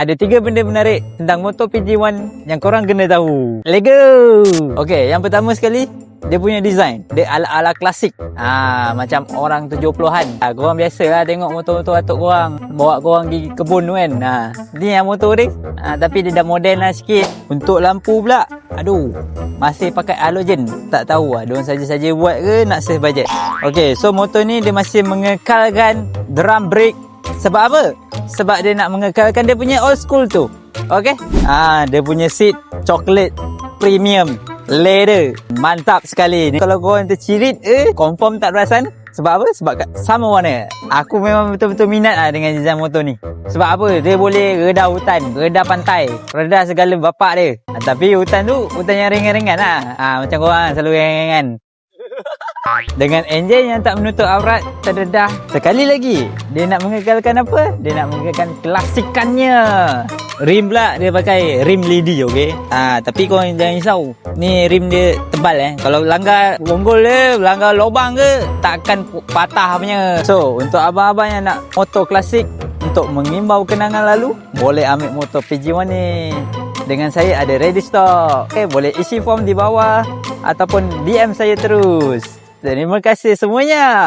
Ada 3 benda menarik tentang motor PG1 yang korang kena tahu. Let's go! Okay, yang pertama sekali, dia punya design. Dia ala-ala klasik. Macam orang 70-an. Korang biasa lah tengok motor-motor atuk korang. Bawa korang pergi kebun tu kan. Ni yang motor dia. Tapi dia dah modern lah sikit. Untuk lampu pula, aduh, masih pakai halogen. Tak tahu lah, diorang saja-saja buat ke nak save budget. Okay, so motor ni dia masih mengekalkan drum brake. Sebab apa? Sebab dia nak mengekalkan dia punya old school tu. Okay? Dia punya seat coklat premium leather. Mantap sekali. Kalau korang tercirit, confirm tak perasan. Sebab apa? Sebab sama warna. Aku memang betul-betul minat lah dengan design motor ni. Sebab apa? Dia boleh reda hutan, reda pantai, reda segala bapak dia. Tapi hutan tu, hutan yang ringan-ringan lah. Macam korang selalu ringan-ringan. Dengan enjin yang tak menutup aurat, terdedah. Sekali lagi, dia nak mengekalkan apa? Dia nak mengekalkan klasikannya. Rim pula dia pakai rim lidi, okey. Tapi korang jangan risau. Ni rim dia tebal Kalau langgar bonggol dia, langgar lubang ke, takkan patah punya. So, untuk abang-abang yang nak motor klasik untuk mengimbau kenangan lalu, boleh ambil motor PG1 ni. Dengan saya ada ready stock. Boleh isi form di bawah ataupun DM saya terus. Terima kasih semuanya.